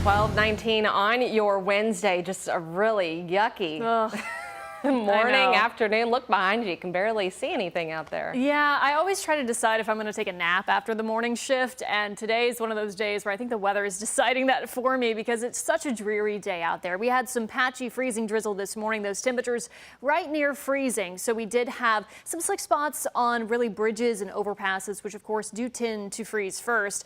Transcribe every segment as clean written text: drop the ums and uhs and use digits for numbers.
12:19 on your Wednesday. Just a really yucky morning, afternoon. Look behind you. You can barely see anything out there. Yeah, I always try to decide if I'm going to take a nap after the morning shift. And today is one of those days where I think the weather is deciding that for me because it's such a dreary day out there. We had some patchy freezing drizzle this morning. Those temperatures right near freezing. So we did have some slick spots on really bridges and overpasses, which of course do tend to freeze first.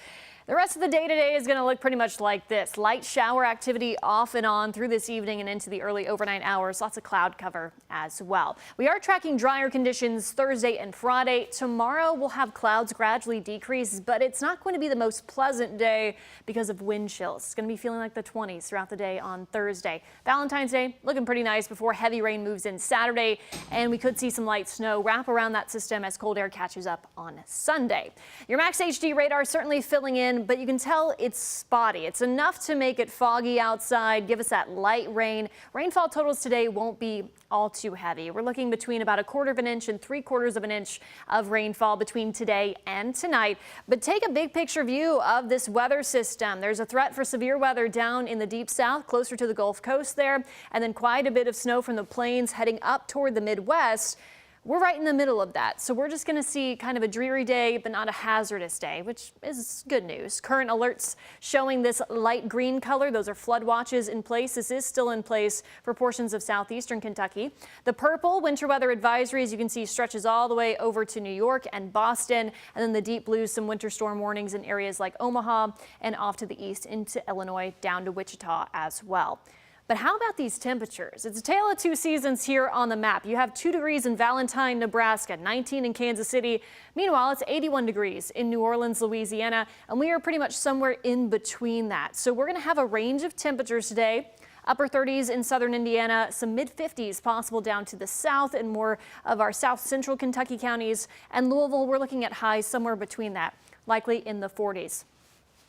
The rest of the day today is going to look pretty much like this. Light shower activity off and on through this evening and into the early overnight hours. Lots of cloud cover as well. We are tracking drier conditions Thursday and Friday. Tomorrow we'll have clouds gradually decrease, but it's not going to be the most pleasant day because of wind chills. It's going to be feeling like the 20s throughout the day on Thursday. Valentine's Day looking pretty nice before heavy rain moves in Saturday, and we could see some light snow wrap around that system as cold air catches up on Sunday. Your Max HD radar certainly filling in, but you can tell it's spotty. It's enough to make it foggy outside, give us that light rain. Rainfall totals today won't be all too heavy. We're looking between about 1/4 of an inch and 3/4 of an inch of rainfall between today and tonight. But take a big picture view of this weather system. There's a threat for severe weather down in the deep south, closer to the Gulf Coast there, and then quite a bit of snow from the plains heading up toward the Midwest. We're right in the middle of that, so we're just going to see kind of a dreary day, but not a hazardous day, which is good news. Current alerts showing this light green color. Those are flood watches in place. This is still in place for portions of southeastern Kentucky. The purple winter weather advisory, as you can see, stretches all the way over to New York and Boston, and then the deep blue, some winter storm warnings in areas like Omaha and off to the east into Illinois, down to Wichita as well. But how about these temperatures? It's a tale of two seasons here on the map. You have 2 degrees in Valentine, Nebraska, 19 in Kansas City. Meanwhile, it's 81 degrees in New Orleans, Louisiana, and we are pretty much somewhere in between that. So we're going to have a range of temperatures today. Upper 30s in southern Indiana, some mid-50s possible down to the south and more of our south central Kentucky counties. And Louisville, we're looking at highs somewhere between that, likely in the 40s.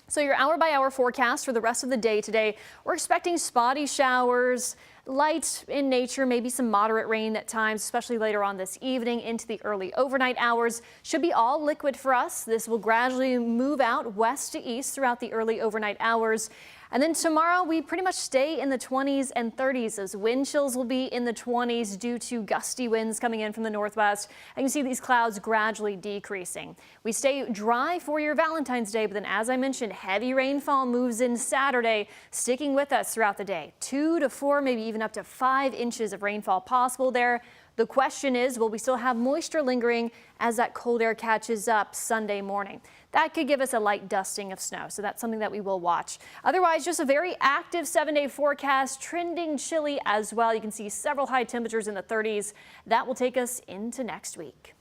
So your hour-by-hour forecast for the rest of the day today, we're expecting spotty showers, light in nature, maybe some moderate rain at times, especially later on this evening into the early overnight hours. Should be all liquid for us. This will gradually move out west to east throughout the early overnight hours. And then tomorrow we pretty much stay in the 20s and 30s as wind chills will be in the 20s due to gusty winds coming in from the northwest. And you can see these clouds gradually decreasing. We stay dry for your Valentine's Day, but then as I mentioned, heavy rainfall moves in Saturday, sticking with us throughout the day. 2 to 4, maybe even up to 5 inches of rainfall possible there. The question is, will we still have moisture lingering as that cold air catches up Sunday morning? That could give us a light dusting of snow, so that's something that we will watch. Otherwise, just a very active 7-day forecast, trending chilly as well. You can see several high temperatures in the 30s. That will take us into next week.